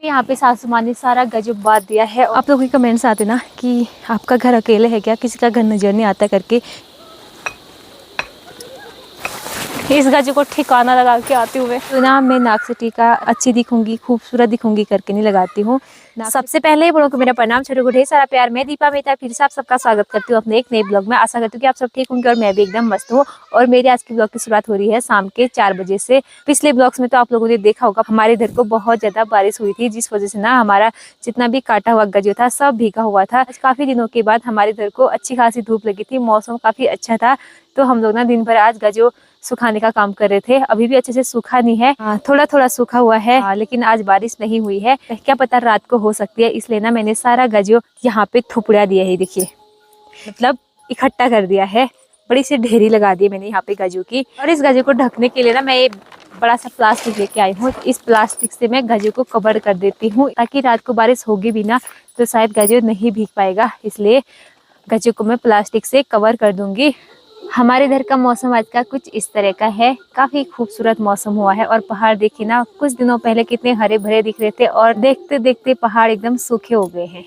यहाँ पे सासू माँ ने सारा गजब बांध दिया है। आप लोगों के कमेंट्स आते ना कि आपका घर अकेले है क्या, किसी का घर नजर नहीं आता करके। इस गज को ठिकाना लगा के आते हुए तो ना मैं नाक से टीका अच्छी दिखूंगी, खूबसूरत दिखूंगी करके नहीं लगाती हूँ। सबसे पहले बड़ों को मेरा प्रणाम, छोटों को ढेर सारा प्यार। मैं दीपा मेहता फिर से आप सबका स्वागत करती हूँ अपने एक नए ब्लॉग में। आशा करती हूँ कि आप सब ठीक होंगे और मैं भी एकदम मस्त हूँ। और मेरी आज की ब्लॉग की शुरुआत हो रही है शाम के 4 बजे से। पिछले ब्लॉग्स में तो आप लोगों ने देखा होगा हमारे इधर को बहुत ज्यादा बारिश हुई थी, जिस वजह से ना हमारा जितना भी काटा हुआ गज था सब भीगा हुआ था। काफी दिनों के बाद हमारे इधर को अच्छी खासी धूप लगी थी, मौसम काफी अच्छा था। तो हम लोग ना दिन भर आज गजो सुखाने का काम कर रहे थे। अभी भी अच्छे से सूखा नहीं है, थोड़ा थोड़ा सूखा हुआ है, लेकिन आज बारिश नहीं हुई है। क्या पता रात को हो सकती है, इसलिए ना मैंने सारा गजो यहाँ पे थुपड़ा दिया है। देखिए मतलब इकट्ठा कर दिया है, बड़ी सी ढेरी लगा दी मैंने यहाँ पे गजो की। और इस गजो को ढकने के लिए ना मैं बड़ा सा प्लास्टिक लेके आई हूँ। इस प्लास्टिक से मैं गजो को कवर कर देती हूँ, ताकि रात को बारिश होगी भी ना तो शायद गजो नहीं भीग पाएगा, इसलिए गजो को मैं प्लास्टिक से कवर कर दूंगी। हमारे इधर का मौसम आज का कुछ इस तरह का है, काफी खूबसूरत मौसम हुआ है। और पहाड़ देखिए ना, कुछ दिनों पहले कितने हरे भरे दिख रहे थे और देखते देखते पहाड़ एकदम सूखे हो गए हैं।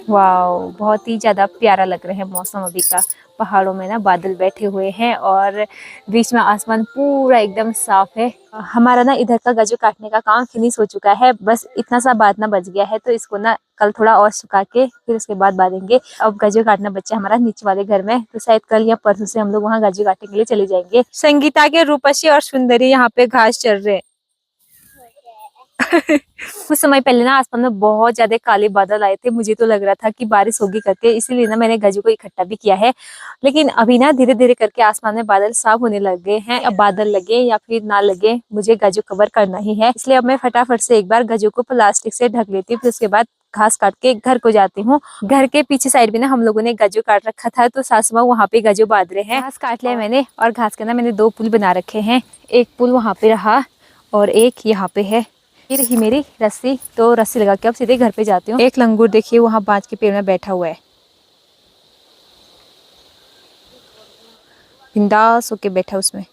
वाह, बहुत ही ज्यादा प्यारा लग रहा है मौसम अभी का। पहाड़ों में ना बादल बैठे हुए हैं और बीच में आसमान पूरा एकदम साफ है। हमारा ना इधर का गजो काटने का काम फिनिश हो चुका है, बस इतना सा बांधना बच गया है। तो इसको ना कल थोड़ा और सुखा के फिर उसके बाद बांधेंगे। अब गजो काटना बच्चा हमारा नीचे वाले घर में, तो शायद कल या परसों से हम लोग वहाँ गजो काटने के लिए चले जाएंगे। संगीता के रूपसी और सुंदरी यहाँ पे घास चल रहे हैं। कुछ समय पहले ना आसमान में बहुत ज्यादा काले बादल आए थे, मुझे तो लग रहा था कि बारिश होगी करके, इसीलिए ना मैंने गजो को इकट्ठा भी किया है। लेकिन अभी ना धीरे धीरे करके आसमान में बादल साफ होने लग गए हैं। अब बादल लगे या फिर ना लगे, मुझे गजो कवर करना ही है, इसलिए अब मैं फटाफट से एक बार गजो को प्लास्टिक से ढक लेती हूँ। फिर उसके बाद घास काट के घर को जाती हूँ। घर के पीछे साइड में ना हम लोगों ने गजो काट रखा था, तो सासू माँ वहाँ पे गजो बांध रहे हैं। घास काट लिया मैंने और घास के ना मैंने 2 पुल बना रखे हैं। एक पुल वहाँ पे रहा और एक यहाँ पे है। ये रही मेरी रस्सी, तो रस्सी लगा के अब सीधे घर पे जाती हूँ। एक लंगूर देखिए वहाँ बांज के पेड़ में बैठा हुआ है, बिंदास होके बैठा उसमें।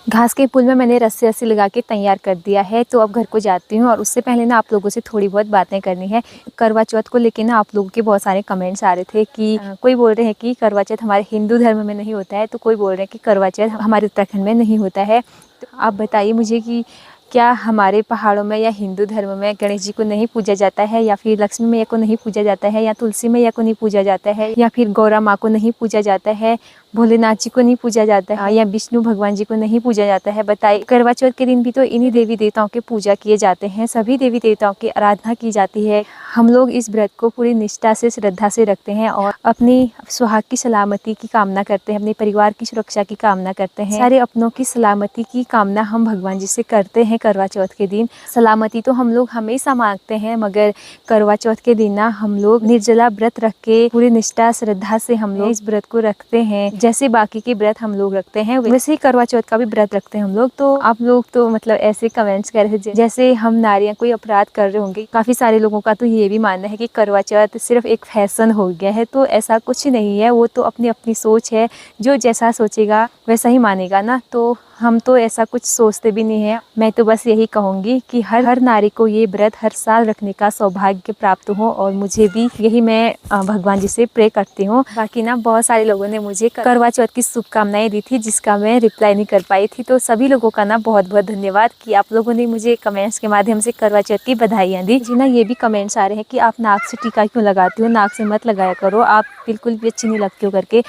घास के पुल में मैंने रस्सी लगा के तैयार कर दिया है। तो अब घर को जाती हूँ और उससे पहले ना आप लोगों से थोड़ी बहुत बातें करनी है। करवा चौथ को लेके ना आप लोगों के बहुत सारे कमेंट्स आ रहे थे कि कोई बोल रहे हैं कि करवा चौथ हमारे हिंदू धर्म में नहीं होता है, तो कोई बोल रहे हैं कि करवा चौथ हमारे उत्तराखंड में नहीं होता है। तो आप बताइए मुझे कि क्या हमारे पहाड़ों में या हिंदू धर्म में गणेश जी को नहीं पूजा जाता है, या फिर लक्ष्मी मैया को नहीं पूजा जाता है, या तुलसी मैया को नहीं पूजा जाता है, या फिर गौरा माँ को नहीं पूजा जाता है, भोलेनाथ जी को नहीं पूजा जाता है, या विष्णु भगवान जी को नहीं पूजा जाता है? बताइए। करवा चौथ के दिन भी तो इन्हीं देवी देवताओं के पूजा किए जाते हैं, सभी देवी देवताओं की आराधना की जाती है। हम लोग इस व्रत को पूरी निष्ठा से, श्रद्धा से रखते हैं और अपनी सुहाग की सलामती की कामना करते हैं, अपने परिवार की सुरक्षा की कामना करते हैं, सारे अपनों की सलामती की कामना हम भगवान जी से करते हैं। करवा चौथ के दिन सलामती तो हम लोग हमेशा मांगते हैं, मगर करवा चौथ के दिन ना हम लोग निर्जला व्रत रख के पूरी निष्ठा श्रद्धा से हम लोग इस व्रत को रखते हैं। जैसे बाकी के व्रत हम लोग रखते हैं, वैसे ही करवा चौथ का भी व्रत रखते हैं हम लोग। तो आप लोग तो मतलब ऐसे कमेंट्स कर रहे थे जैसे हम नारियां कोई अपराध कर रहे होंगे। काफी सारे लोगों का तो ये भी मानना है कि करवा चौथ सिर्फ एक फैशन हो गया है, तो ऐसा कुछ नहीं है। वो तो अपनी अपनी सोच है, जो जैसा सोचेगा वैसा ही मानेगा ना। तो हम तो ऐसा कुछ सोचते भी नहीं है। मैं तो बस यही कहूँगी कि हर नारी को ये व्रत हर साल रखने का सौभाग्य प्राप्त हो, और मुझे भी यही मैं भगवान जी से प्रे करती हूँ। बाकी ना बहुत सारे लोगों ने मुझे करवा चौथ की शुभकामनाएं दी थी, जिसका मैं रिप्लाई नहीं कर पाई थी। तो सभी लोगों का ना बहुत बहुत धन्यवाद कि आप लोगों ने मुझे कमेंट्स के माध्यम से करवा चौथ की बधाइयाँ दी। जी ना, ये भी कमेंट्स आ रहे हैं कि आप नाक से टीका क्यों लगाती हो, नाक से मत लगाया करो, आप बिल्कुल भी अच्छी नहीं लगती हो करके।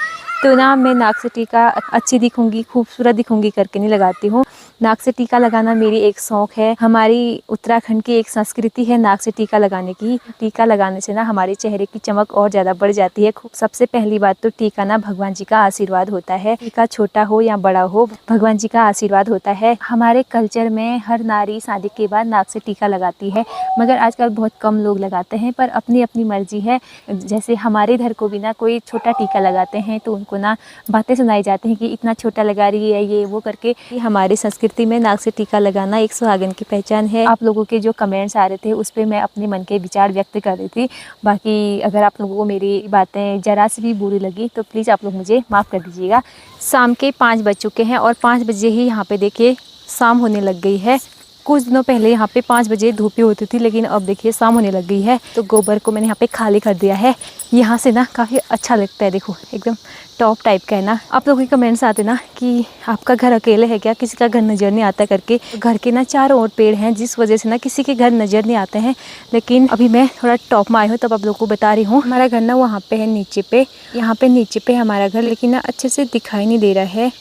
तो ना मैं नाक से टीका अच्छी दिखूंगी, खूबसूरत दिखूंगी करके नहीं लगाती हूँ। नाक से टीका लगाना मेरी एक शौक है। हमारी उत्तराखंड की एक संस्कृति है नाक से टीका लगाने की। टीका लगाने से ना हमारे चेहरे की चमक और ज़्यादा बढ़ जाती है। सबसे पहली बात तो टीका ना भगवान जी का आशीर्वाद होता है। टीका छोटा हो या बड़ा हो, भगवान जी का आशीर्वाद होता है। हमारे कल्चर में हर नारी शादी के बाद नाक से टीका लगाती है, मगर आजकल बहुत कम लोग लगाते हैं, पर अपनी अपनी मर्जी है। जैसे हमारे इधर को भी ना कोई छोटा टीका लगाते हैं तो उनको ना बातें सुनाई जाती हैं कि इतना छोटा लगा रही है ये वो करके। हमारी संस्कृति में नाक से टीका लगाना एक सुहागन की पहचान है। आप लोगों के जो कमेंट्स आ रहे थे उस पर मैं अपने मन के विचार व्यक्त कर रही थी। बाकी अगर आप लोगों को मेरी बातें जरा सी भी बुरी लगी तो प्लीज़ आप लोग मुझे माफ़ कर दीजिएगा। शाम के 5 बज चुके हैं और 5 बजे ही यहाँ पे देखिए शाम होने लग गई है। कुछ दिनों पहले यहाँ पे 5 बजे धूप होती थी, लेकिन अब देखिए शाम होने लग गई है। तो गोबर को मैंने यहाँ पे खाली कर दिया है। यहाँ से ना काफ़ी अच्छा लगता है, देखो एकदम टॉप टाइप का है ना। आप लोगों के कमेंट्स आते ना कि आपका घर अकेले है क्या, किसी का घर नज़र नहीं आता करके। घर के ना चारों ओर पेड़ हैं, जिस वजह से ना किसी के घर नज़र नहीं आते हैं। लेकिन अभी मैं थोड़ा टॉप में आई हूँ, तब आप लोगों को बता रही हूँ। हमारा घर ना वहाँ पे है नीचे पे, यहाँ पे नीचे पे हमारा घर, लेकिन ना अच्छे से दिखाई नहीं दे रहा है।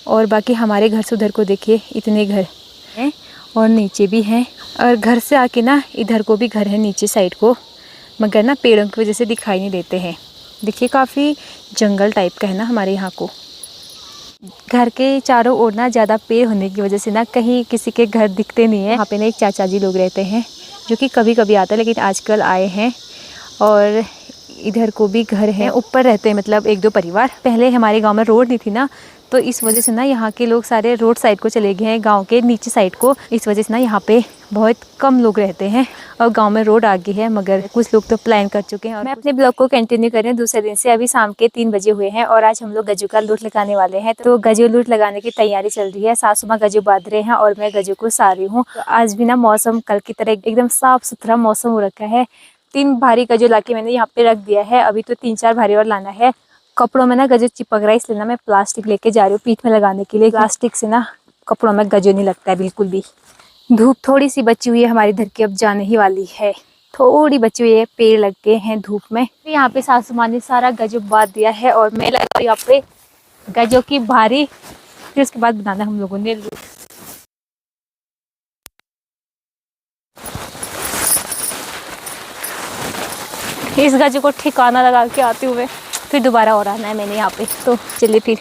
और बाकी हमारे घर से उधर को देखिए इतने घर हैं और नीचे भी हैं। और घर से आके ना इधर को भी घर है नीचे साइड को, मगर ना पेड़ों की वजह से दिखाई नहीं देते हैं। देखिए काफ़ी जंगल टाइप का है ना हमारे यहाँ को। घर के चारों ओर ना ज़्यादा पेड़ होने की वजह से ना कहीं किसी के घर दिखते नहीं है। यहाँ पे ना एक चाचा जी लोग रहते हैं जो कि कभी कभी आते हैं, लेकिन आजकल आए हैं। और इधर को भी घर है, ऊपर रहते हैं मतलब 1-2 परिवार। पहले हमारे गांव में रोड नहीं थी ना, तो इस वजह से ना यहाँ के लोग सारे रोड साइड को चले गए हैं, गांव के नीचे साइड को। इस वजह से ना यहाँ पे बहुत कम लोग रहते हैं और गांव में रोड आ गई है, मगर कुछ लोग तो प्लान कर चुके हैं। और मैं अपने ब्लॉग को कंटिन्यू कर रही हूँ दूसरे दिन से। अभी शाम के 3 बजे हुए हैं और आज हम लोग गज्जू का लूट लगाने वाले हैं। तो गज्जू लूट लगाने की तैयारी चल रही है। सासू माँ गज्जू बांध रहे हैं और मैं गज्जू को सा रही हूँ। तो आज भी ना मौसम कल की तरह एकदम साफ सुथरा मौसम हो रखा है। 3 भारी गज्जू लाके मैंने यहाँ पे रख दिया है। अभी तो 3-4 भारी और लाना है। कपड़ों में ना गज्जू चिपक रहा है, इसलिए ना मैं प्लास्टिक लेके जा रही हूँ पीठ में लगाने के लिए। प्लास्टिक से ना कपड़ों में गज्जू नहीं लगता है बिल्कुल भी। धूप थोड़ी सी बची हुई है हमारी इधर की, अब जाने ही वाली है। थोड़ी बची हुई है, पेड़ लग गए हैं धूप में। यहाँ पे सासू माँ ने सारा गज्जू बांध दिया है और मैं लगा यहाँ पे गज्जू की भारी। फिर उसके बाद बनाना हम लोगों ने लूट। इस गज्जू को ठिकाना लगा के आती हूँ मैं, फिर दोबारा और आना है मैंने यहाँ पे। तो चलिए फिर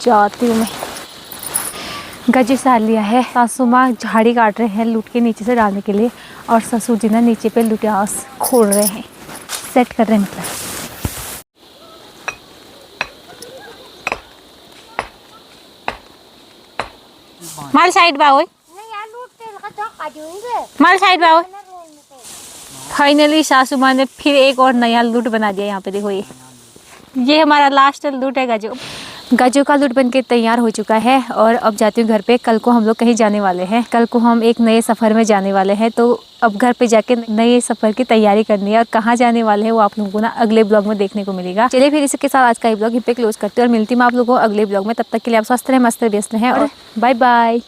जाती हूँ मैं। गज्जू साल लिया है। सासू माँ झाड़ी काट रहे हैं लूट के नीचे से डालने के लिए, और ससुर जी ना नीचे पे लुटियास खोल रहे हैं, सेट कर रहे हैं मतलब। माल साइड बाओ, माल साइड बाओ। फाइनली सासू माँ ने फिर एक और नया लूट बना दिया। यहाँ पे देखो, ये हमारा लास्ट लूट है गज्जू। गज्जू का लूट बन के तैयार हो चुका है और अब जाती हूँ घर पे। कल को हम लोग कहीं जाने वाले हैं, कल को हम एक नए सफ़र में जाने वाले हैं। तो अब घर पे जाके नए सफ़र की तैयारी करनी है, और कहाँ जाने वाले हैं वो आप लोगों को ना अगले ब्लॉग में देखने को मिलेगा। चलिए फिर इसके साथ आज का ये ब्लॉग यहीं पे क्लोज करते हैं और मिलती हूँ आप लोगों को अगले ब्लॉग में। तब तक के लिए आप स्वस्थ रहें, मस्त रहें, व्यस्त रहें और बाय बाय।